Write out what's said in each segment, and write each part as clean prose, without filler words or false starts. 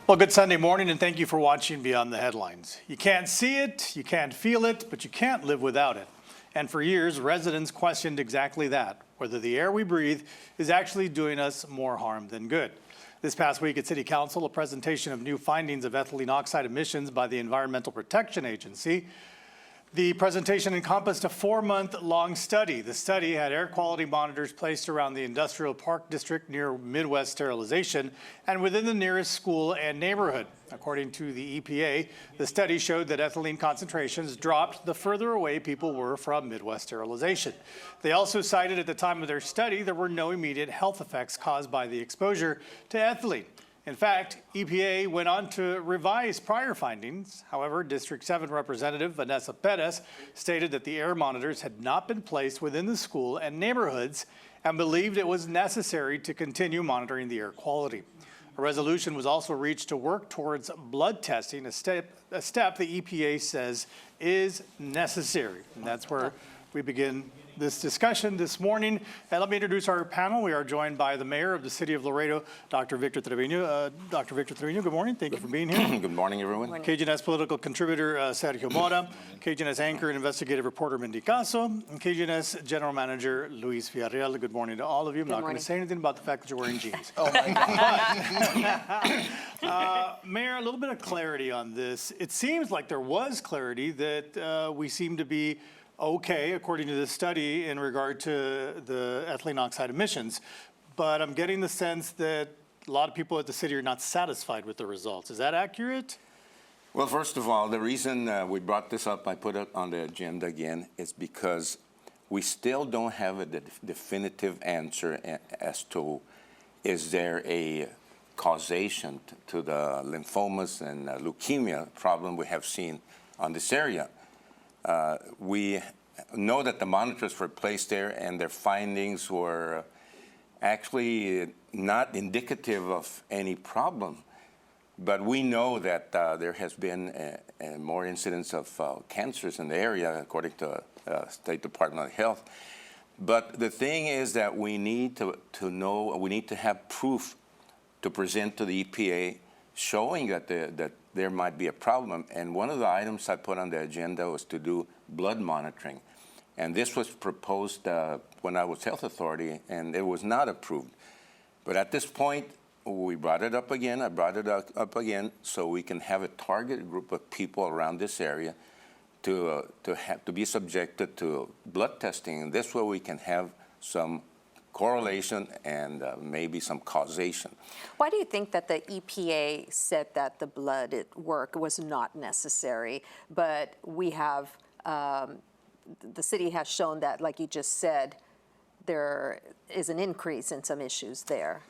Well, good Sunday morning, and thank you for watching Beyond the Headlines. You can't see it, you can't feel it, but you can't live without it. And for years, residents questioned exactly that, whether the air we breathe is actually doing us more harm than good. This past week at City Council, a presentation of new findings of ethylene oxide emissions by the Environmental Protection Agency. The presentation encompassed a 4-month-long study. The study had air quality monitors placed around the industrial park district near Midwest Sterilization and within the nearest school and neighborhood. According to the EPA, the study showed that ethylene concentrations dropped the further away people were from Midwest Sterilization. They also cited at the time of their study there were no immediate health effects caused by the exposure to ethylene. In fact, EPA went on to revise prior findings. However, District 7 Representative Vanessa Perez stated that the air monitors had not been placed within the school and neighborhoods and believed it was necessary to continue monitoring the air quality. A resolution was also reached to work towards blood testing, a step the EPA says is necessary. And that's where we begin this discussion this morning. And let me introduce our panel. We are joined by the mayor of the city of Laredo, Dr. Victor Trevino. Dr. Victor Trevino, good morning. Thank you for being here. Good morning, everyone. KGNS political contributor Sergio Mora, KGNS anchor and investigative reporter Mindy Caso, and KGNS general manager Luis Villarreal. Good morning to all of you. I'm not going to say anything about the fact that you're wearing jeans. Oh my God. Mayor, a little bit of clarity on this. It seems like there was clarity that we seem to be okay, according to this study, in regard to the ethylene oxide emissions. But I'm getting the sense that a lot of people at the city are not satisfied with the results. Is that accurate? Well, first of all, the reason we brought this up, I put it on the agenda again, is because we still don't have a definitive answer as to is there a causation to the lymphomas and leukemia problem we have seen on this area. We know that the monitors were placed there and their findings were actually not indicative of any problem. But we know that there has been more incidents of cancers in the area, according to State Department of Health. But the thing is that we need to know, we need to have proof to present to the EPA showing that there might be a problem. And one of the items I put on the agenda was to do blood monitoring. And this was proposed when I was health authority, and it was not approved. But at this point, we brought it up again. I brought it up again so we can have a target group of people around this area to be subjected to blood testing. And this way we can have some correlation and maybe some causation. Why do you think that the EPA said that the blood work was not necessary, but we have, the city has shown that, like you just said, there is an increase in some issues there?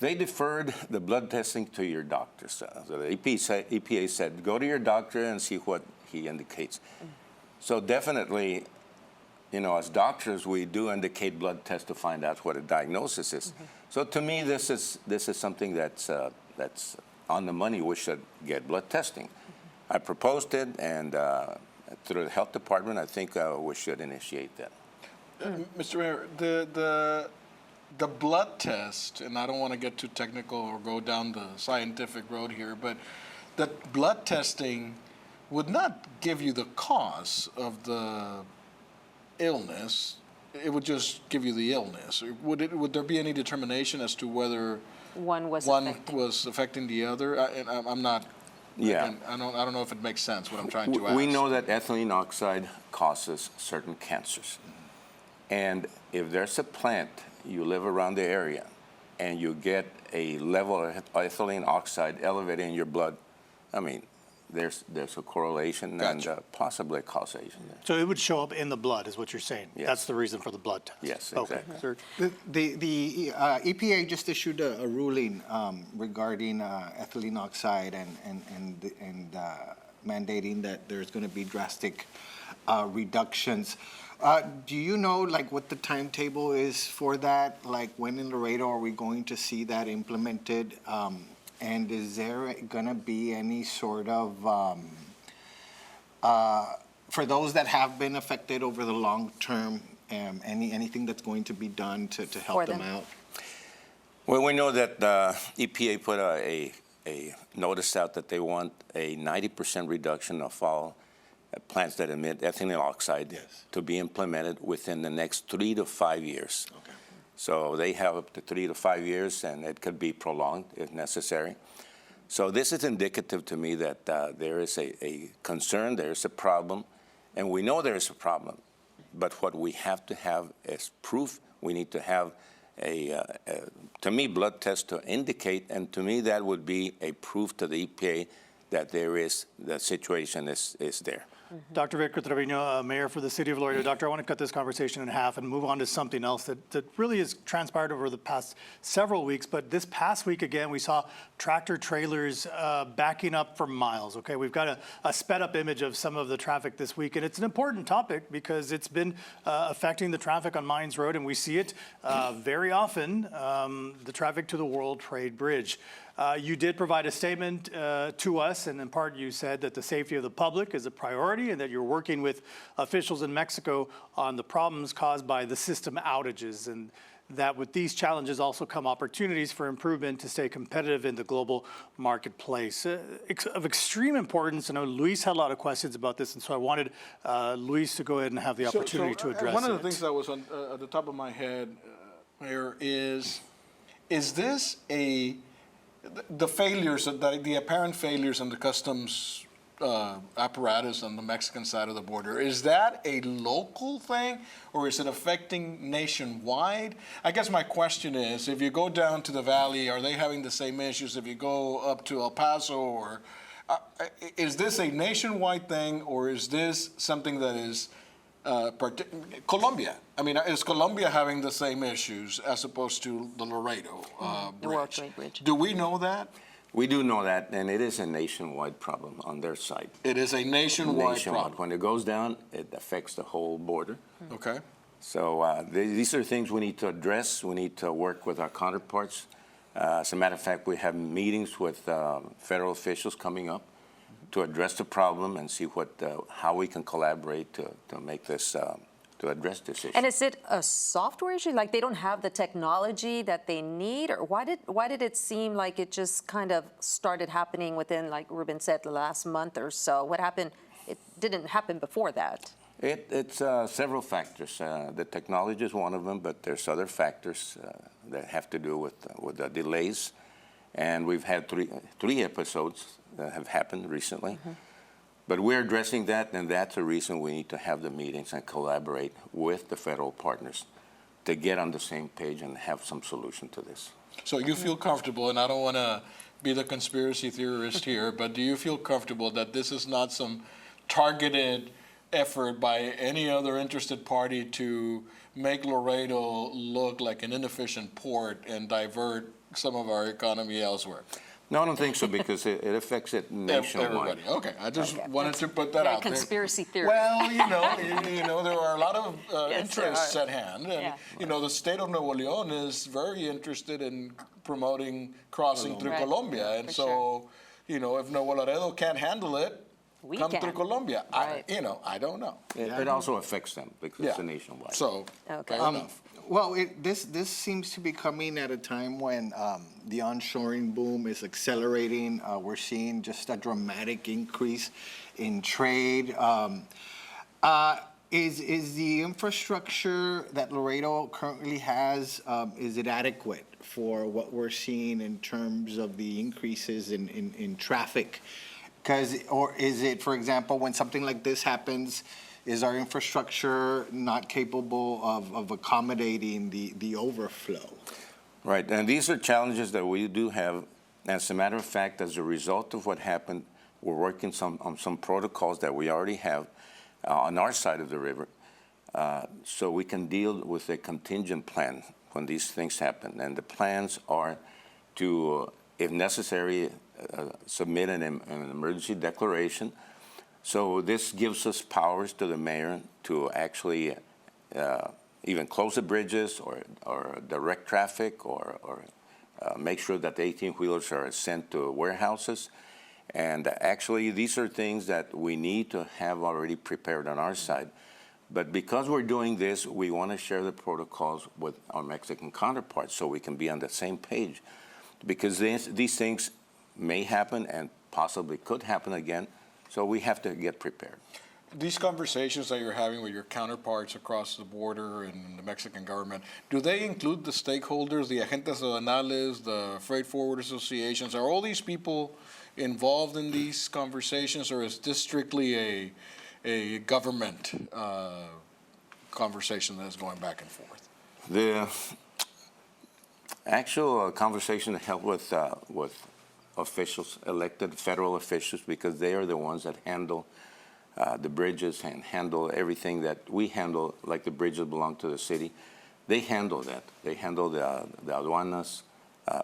They deferred the blood testing to your doctor. So the EPA said, go to your doctor and see what he indicates. So definitely, you know, as doctors, we do indicate blood tests to find out what a diagnosis is. So to me, this is something that's on the money. We should get blood testing. I proposed it, and through the health department, I think we should initiate that. Mr. Mayor, the blood test, and I don't want to get too technical or go down the scientific road here, but that blood testing would not give you the cause of the illness. It would just give you the illness. Would there be any determination as to whether one was affecting the other? I'm not. Yeah. Again, I don't know if it makes sense what I'm trying to ask. We know that ethylene oxide causes certain cancers, and if there's a plant, you live around the area, and you get a level of ethylene oxide elevated in your blood, I mean, there's a correlation. Gotcha. And possibly a causation there. So it would show up in the blood, is what you're saying? Yes. That's the reason for the blood test? Yes, exactly. Okay. The EPA just issued a ruling regarding ethylene oxide and mandating that there's going to be drastic reductions. Do you know, like, what the timetable is for that? Like, when in Laredo are we going to see that implemented? And is there going to be any sort of, for those that have been affected over the long term, anything that's going to be done to help them out? Well, we know that EPA put a noticed out that they want a 90% reduction of all plants that emit ethylene oxide Yes. to be implemented within the next 3 to 5 years. Okay. So they have up to 3 to 5 years, and it could be prolonged if necessary. So this is indicative to me that there is a concern, there is a problem, and we know there is a problem. But what we have to have is proof. We need to have to me, blood test to indicate, and to me that would be a proof to the EPA that the situation is there. Dr. Victor Trevino, Mayor for the City of Laredo. Doctor, I want to cut this conversation in half and move on to something else that really has transpired over the past several weeks. But this past week, again, we saw tractor trailers backing up for miles, okay? We've got a sped up image of some of the traffic this week, and it's an important topic because it's been affecting the traffic on Mines Road, and we see it very often, the traffic to the World Trade Bridge. You did provide a statement to us, and in part you said that the safety of the public is a priority and that you're working with officials in Mexico on the problems caused by the system outages, and that with these challenges also come opportunities for improvement to stay competitive in the global marketplace. Of extreme importance, I know Luis had a lot of questions about this, and so I wanted Luis to go ahead and have the opportunity to address it. One of the things that was on, at the top of my head, Mayor, is this the failures, the apparent failures in the customs apparatus on the Mexican side of the border, is that a local thing or is it affecting nationwide? I guess my question is, if you go down to the valley, are they having the same issues? If you go up to El Paso, or is this a nationwide thing, or is this something that is Colombia? I mean, is Colombia having the same issues as opposed to the Laredo The World bridge? Trade Bridge. Do we know that? We do know that, and it is a nationwide problem on their side. It is a nationwide problem. When it goes down, it affects the whole border. Okay. So these are things we need to address. We need to work with our counterparts. As a matter of fact, we have meetings with federal officials coming up to address the problem and see how we can collaborate to make this, to address this issue. And is it a software issue? Like they don't have the technology that they need? Or why did it seem like it just kind of started happening within, like Ruben said, the last month or so? What happened? It didn't happen before that. It's several factors. The technology is one of them, but there's other factors that have to do with the delays. And we've had three episodes that have happened recently. But we're addressing that, and that's the reason we need to have the meetings and collaborate with the federal partners to get on the same page and have some solution to this. So you feel comfortable, and I don't want to be the conspiracy theorist here, but do you feel comfortable that this is not some targeted effort by any other interested party to make Laredo look like an inefficient port and divert some of our economy elsewhere? No, I don't think so, because it affects it nationwide. Everybody. Okay, I just wanted to put that out there. Conspiracy theory. Well, you know, there are a lot of Yes, there interests are. at hand, and Yeah. you know, the state of Nuevo León is very interested in promoting crossing through Right. Colombia, and For so, sure. you know, if Nuevo Laredo can't handle it, We come can. through Colombia. Right. I don't know. It also affects them because it's Yeah. a nationwide. So, Okay. fair enough. Well, this seems to be coming at a time when the onshoring boom is accelerating. We're seeing just a dramatic increase in trade. Is the infrastructure that Laredo currently has, is it adequate for what we're seeing in terms of the increases in traffic? Or is it, for example, when something like this happens, is our infrastructure not capable of accommodating the overflow? Right, and these are challenges that we do have. As a matter of fact, as a result of what happened, we're working on some protocols that we already have on our side of the river, so we can deal with a contingent plan when these things happen. And the plans are to, if necessary, submit an emergency declaration. So this gives us powers to the mayor to actually even close the bridges or direct traffic or make sure that the 18-wheelers are sent to warehouses. And actually, these are things that we need to have already prepared on our side. But because we're doing this, we want to share the protocols with our Mexican counterparts so we can be on the same page. Because these things may happen and possibly could happen again. So we have to get prepared. These conversations that you're having with your counterparts across the border and the Mexican government, do they include the stakeholders, the agentes aduanales, the freight forward associations? Are all these people involved in these conversations, or is this strictly a government conversation that's going back and forth? The actual conversation held with officials, elected federal officials, because they are the ones that handle the bridges and handle everything that we handle, like the bridges belong to the city. They handle that. They handle the aduanas.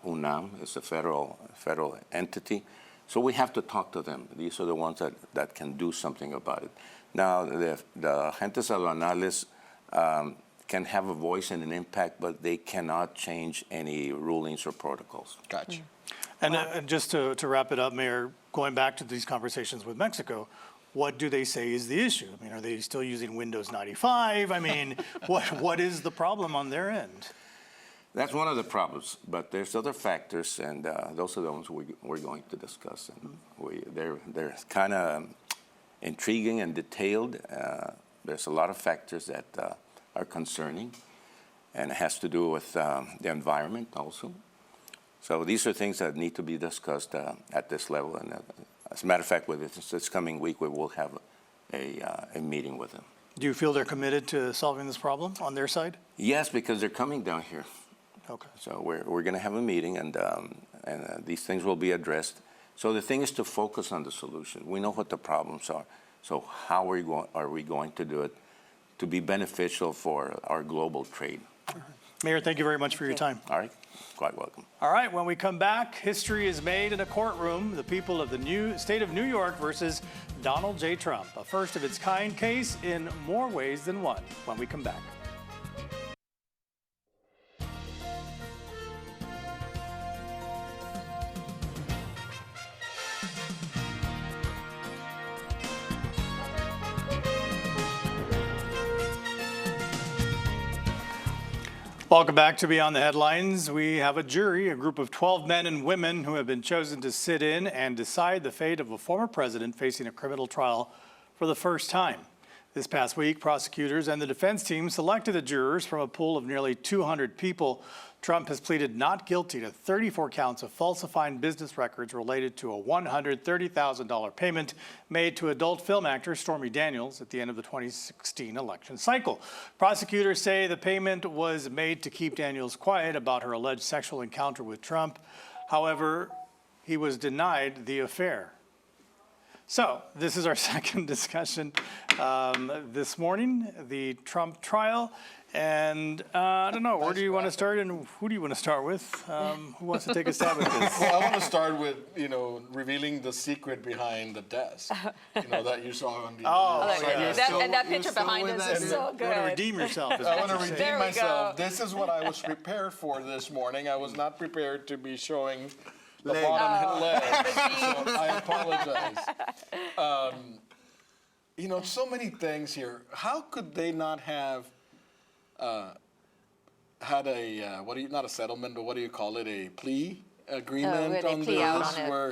UNAM is a federal entity. So we have to talk to them. These are the ones that can do something about it. Now, the agentes aduanales can have a voice and an impact, but they cannot change any rulings or protocols. Gotcha. And just to wrap it up, Mayor, going back to these conversations with Mexico, what do they say is the issue? I mean, are they still using Windows 95? I mean, what is the problem on their end? That's one of the problems, but there's other factors, and those are the ones we're going to discuss. And they're kind of intriguing and detailed. There's a lot of factors that are concerning, and it has to do with the environment also. So these are things that need to be discussed at this level. And as a matter of fact, with this coming week, we will have a meeting with them. Do you feel they're committed to solving this problem on their side? Yes, because they're coming down here. Okay. So we're going to have a meeting, and these things will be addressed. So the thing is to focus on the solution. We know what the problems are. So how are we going to do it to be beneficial for our global trade? Mayor, thank you very much for your time. All right, quite welcome. All right, when we come back, history is made in a courtroom. The people of the state of New York versus Donald J. Trump. A first of its kind case in more ways than one when we come back. Welcome back to Beyond the Headlines. We have a jury, a group of 12 men and women who have been chosen to sit in and decide the fate of a former president facing a criminal trial for the first time. This past week, prosecutors and the defense team selected the jurors from a pool of nearly 200 people. Trump has pleaded not guilty to 34 counts of falsifying business records related to a $130,000 payment made to adult film actor Stormy Daniels at the end of the 2016 election cycle. Prosecutors say the payment was made to keep Daniels quiet about her alleged sexual encounter with Trump. However, he was denied the affair. So this is our second discussion this morning, the Trump trial. And I don't know, where do you want to start and who do you want to start with? Who wants to take a stab at this? Well, I want to start with, revealing the secret behind the desk, that you saw on the. That picture behind us is so You want to good. redeem yourself. Is I what want to you're saying. redeem There we myself. go. This is what I was prepared for this morning. I was not prepared to be showing the bottom leg, so I apologize. So many things here. How could they not have had not a settlement, but what do you call it, a plea agreement where they on plea out this, on it. where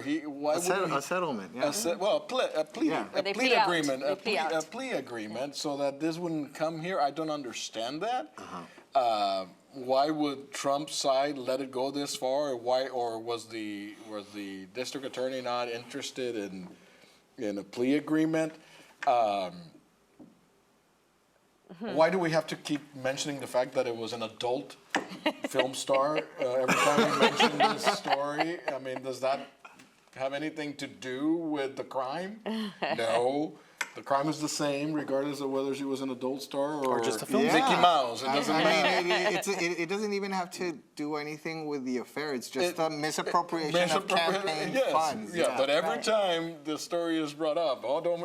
A settlement, yeah. a plea Where they plea plea out. agreement, They plea out. a plea agreement, so that this wouldn't come here. I don't understand that. Why would Trump's side let it go this far? Or was the district attorney not interested in a plea agreement? Why do we have to keep mentioning the fact that it was an adult film star every time we mention this story? I mean, does that have anything to do with the crime? No. The crime is the same, regardless of whether she was an adult star or just a film Mickey star. Mouse. It doesn't matter. It doesn't even have to do anything with the affair. It's just a misappropriation of campaign yes, funds. Yeah, but every time the story is brought up, But you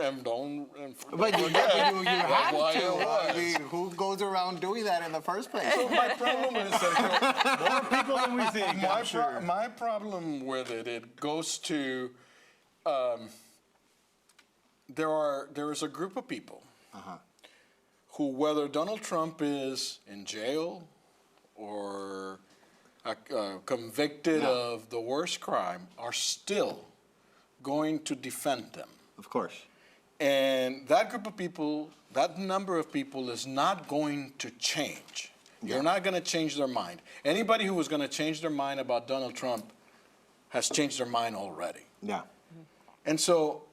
forget have why it to. was. I mean, who goes around doing that in the first place? So my problem is that More people than we think, I'm sure. my problem with it goes to there is a group of people who, whether Donald Trump is in jail or convicted of the worst crime are still going to defend them. Of course. And that group of people, that number of people is not going to change. You're not going to change their mind. Anybody who was going to change their mind about Donald Trump has changed their mind already. Yeah. And so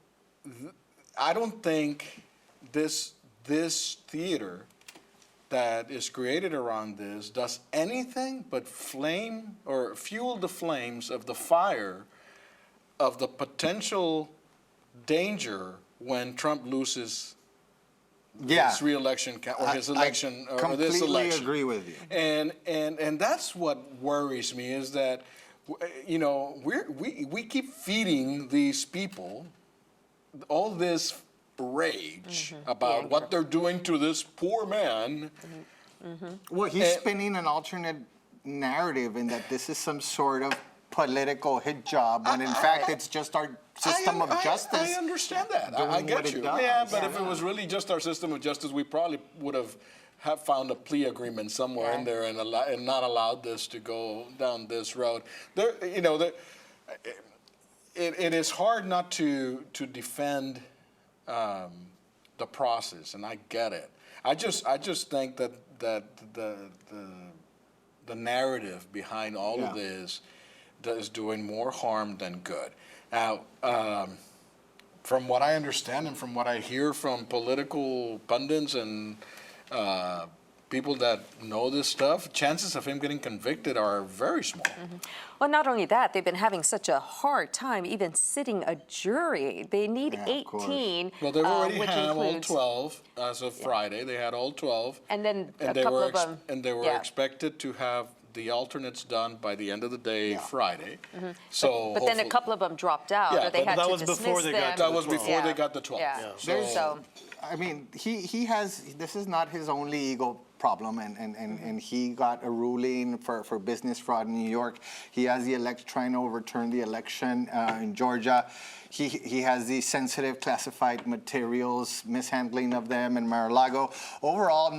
I don't think this theater that is created around this does anything but flame or fuel the flames of the fire of the potential danger when Trump loses his re-election or his election or this election. Completely agree with you. And that's what worries me is that we keep feeding these people all this rage about what they're doing to this poor man. Well, he's spinning an alternate narrative in that this is some sort of political hit job, when in fact it's just our system of justice. I understand that. I doing get what it you. does. Yeah, but if it was really just our system of justice, we probably would have found a plea agreement somewhere in there and not allowed this to go down this road. It is hard not to defend the process, and I get it. I just think that the narrative behind all of this is doing more harm than good. Now, from what I understand and from what I hear from political pundits and people that know this stuff, chances of him getting convicted are very small. Well, not only that, they've been having such a hard time even sitting a jury. They need 18, Well, they already which have all includes 12 as of Friday. They had all 12. And then a they couple were of them. and they were expected to have the alternates done by the end of the day, Friday. So But then a couple of them dropped out, or they had that to was dismiss before they got them. to that was before they got the 12. Yeah. So, I mean, he has, this is not his only ego problem, and he got a ruling for business fraud in New York. He has trying to overturn the election in Georgia. He has the sensitive classified materials, mishandling of them in Mar-a-Lago. Overall,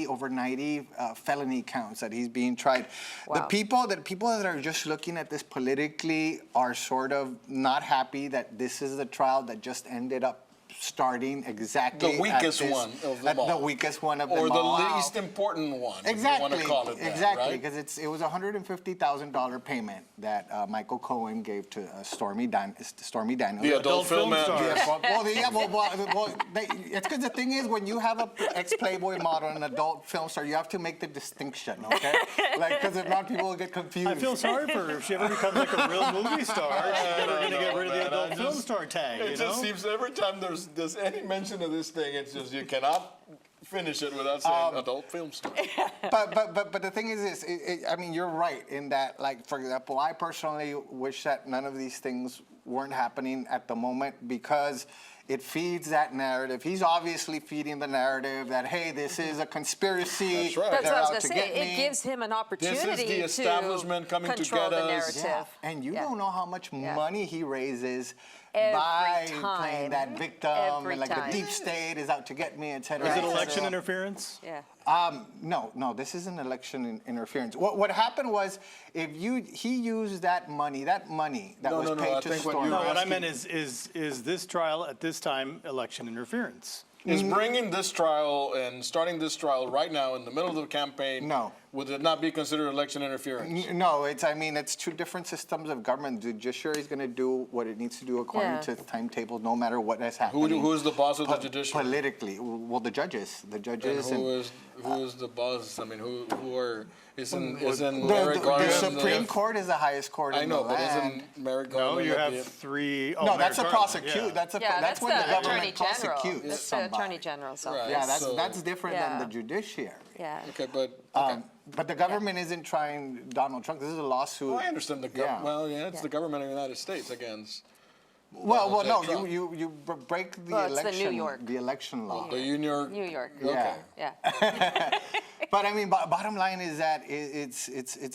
over 90 felony counts that he's being tried. Wow. The people that are just looking at this politically are sort of not happy that this is the trial that just ended up starting exactly the weakest at this, one of them at all. the weakest one of them or the all. least important one, Exactly, if you want to call it that, exactly, right? because it was a $150,000 payment that Michael Cohen gave to Stormy Daniels. The adult film star. It's because the thing is, when you have a ex-Playboy model and an adult film star, you have to make the distinction, okay? Because if not, people will get confused. I feel sorry for her. If she ever becomes like a real movie star, she's never going to get rid of the adult film star tag, It just seems every time there's any mention of this thing, it's just you cannot finish it without saying adult film star. But the thing is this, I mean, you're right in that, like, for example, I personally wish that none of these things weren't happening at the moment because it feeds that narrative. He's obviously feeding the narrative that, hey, this is a conspiracy. That's right. That's what I was They're going out to to say. get me. It gives him an opportunity the establishment to coming to control get the us. narrative. Yeah, and you don't know how much money he raises Every by time. playing that victim Every and like time. the deep state is out to get me, et cetera. Is it et cetera. election interference? Yeah. No, this isn't election interference. What happened was he used that money that was No, paid I to think when Stormy. you No, what I asking- meant is this trial at this time election interference? Is bringing this trial and starting this trial right now in the middle of the campaign, No. would it not be considered election interference? No, it's two different systems of government. The judiciary is going to do what it needs to do according to its timetable, no matter what has happened. Who is the boss of the judiciary? Politically, well, the judges. And who is the boss? I mean, who are isn't the Merrick Garland Supreme Court is the highest court I in know, the but land. isn't Merrick No, Garland? you at have the- three. No, that's a Merrick Garland, prosecute. yeah. That's when the Attorney government General. prosecutes That's the somebody. Attorney General's office. Right. Yeah, So- that's different than Yeah. the judiciary. Yeah. Okay, but okay. But the government isn't trying Donald Trump. This is a lawsuit. Well, I understand the government. Yeah. Well, yeah, it's the government of the United States against Well, no, Trump. you break the Well, it's the election, New York. the election law. the New York. New York. Yeah. Yeah. But I mean, bottom line is that it's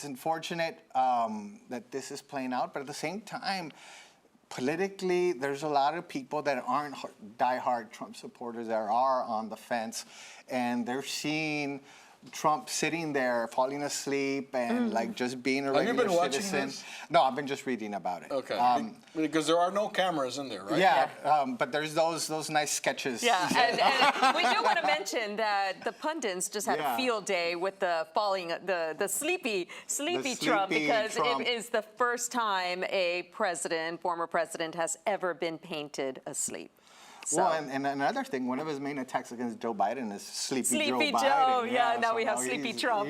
unfortunate that this is playing out. But at the same time, politically, there's a lot of people that aren't diehard Trump supporters that are on the fence, and they're seeing Trump sitting there, falling asleep, and like just being a regular Have you been watching citizen. this? No, I've been just reading about it. Okay. Because there are no cameras in there, right? Yeah, but there's those nice sketches. Yeah, and we do want to mention that the pundits just had Yeah. a field day with the falling, the sleepy Trump, sleepy because Trump. it is the first time a former president, has ever been painted asleep. So. Well, and another thing, one of his main attacks against Joe Biden is Sleepy Joe Sleepy Biden. Joe, yeah, now we have so Sleepy he's- Trump.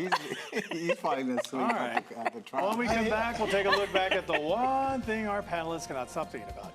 He's falling asleep All right. at the Trump. When we come back, we'll take a look back at the one thing our panelists cannot stop thinking about.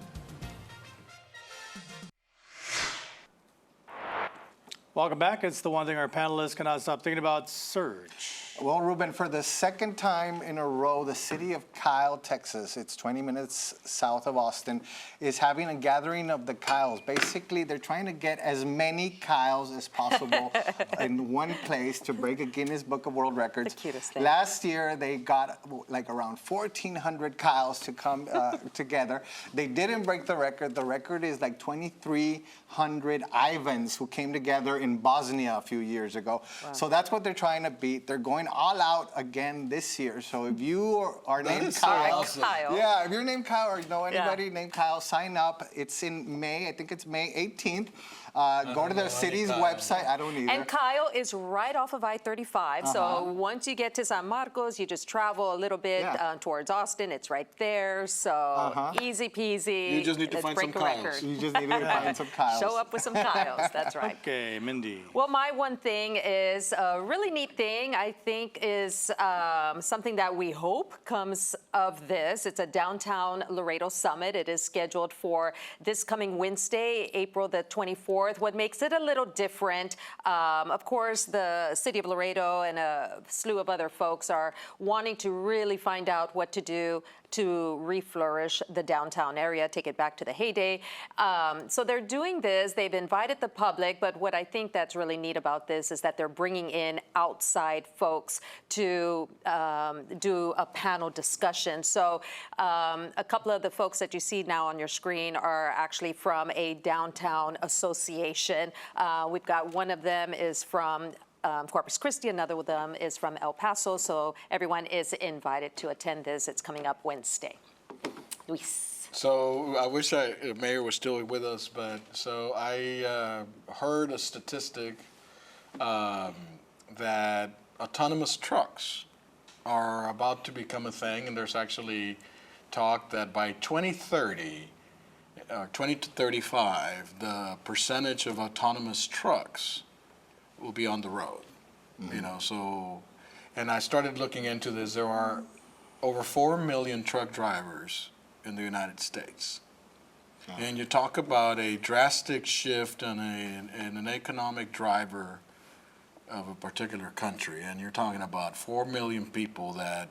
Welcome back. It's the one thing our panelists cannot stop thinking about, surge. Well, Ruben, for the second time in a row, the city of Kyle, Texas, it's 20 minutes south of Austin, is having a gathering of the Kyles. Basically, they're trying to get as many Kyles as possible in one place to break a Guinness Book of World Records. The cutest thing. Last year, they got like around 1,400 Kyles to come together. They didn't break the record. The record is like 2,300 Ivans who came together in Bosnia a few years ago. Wow. So that's what they're trying to beat. They're going all out again this year. So if you are named is so Kyle, awesome. Kyle. yeah, if you're named Kyle or you know anybody named Kyle, sign up. It's in May. I think it's May 18th. Go to the city's website. I don't either. And Kyle is right off of I-35. So once you get to San Marcos, you just travel a little bit towards Austin. It's right there. So easy peasy. You just need to Let's find break some a Kyles. record. You just need to find some Kyles. Show up with some Kyles. That's right. Okay, Mindy. Well, my one thing is a really neat thing, I think, is something that we hope comes of this. It's a downtown Laredo summit. It is scheduled for this coming Wednesday, April the 24th. What makes it a little different, of course, the city of Laredo and a slew of other folks are wanting to really find out what to do to reflourish the downtown area, take it back to the heyday. So they're doing this. They've invited the public, but what I think that's really neat about this is that they're bringing in outside folks to do a panel discussion. So a couple of the folks that you see now on your screen are actually from a downtown association. We've got one of them is from Corpus Christi, another of them is from El Paso, so everyone is invited to attend this. It's coming up Wednesday. Luis. So I wish the mayor was still with us, but so I heard a statistic that autonomous trucks are about to become a thing, and there's actually talk that by 2030, 20 to 35, the percentage of autonomous trucks will be on the road, you know, so, and I started looking into this. There are over 4 million truck drivers in the United States. And you talk about a drastic shift in an economic driver of a particular country, and you're talking about 4 million people that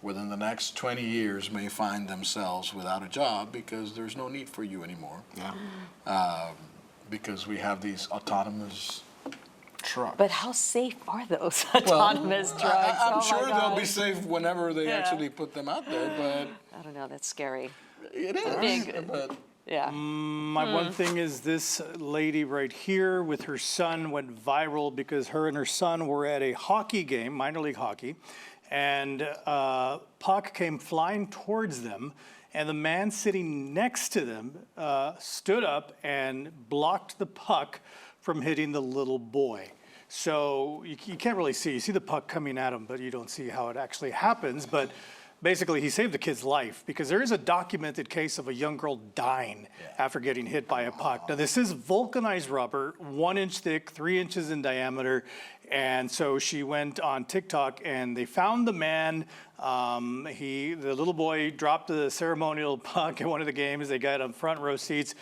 within the next 20 years may find themselves without a job because there's no need for you anymore. Because we have these autonomous trucks. But how safe are those autonomous trucks? I'm Oh my sure they'll be gosh. safe whenever they actually put them out there, but I don't know, that's scary. it is. Big. But Yeah. My one thing is this lady right here with her son went viral because her and her son were at a hockey game, minor league hockey, and puck came flying towards them, and the man sitting next to them stood up and blocked the puck from hitting the little boy. So you can't really see. You see the puck coming at him, but you don't see how it actually happens. But basically, he saved the kid's life because there is a documented case of a young girl dying after getting hit by a puck. Now, this is vulcanized rubber, 1 inch thick, 3 inches in diameter. And so she went on TikTok and they found the man. The little boy dropped the ceremonial puck at one of the games. They got on front row seats.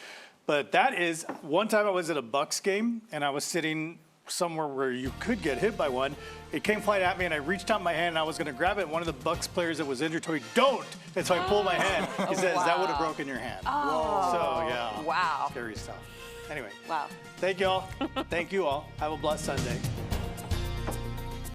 But that is, one time I was at a Bucks game and I was sitting somewhere where you could get hit by one. It came flying at me and I reached out my hand and I was gonna grab it. One of the Bucks players that was injured told me, don't! And so I pulled my hand. He says, that would have broken your hand. So yeah, Wow. scary stuff. Anyway, Wow. thank you all. Thank you all. Have a blessed Sunday.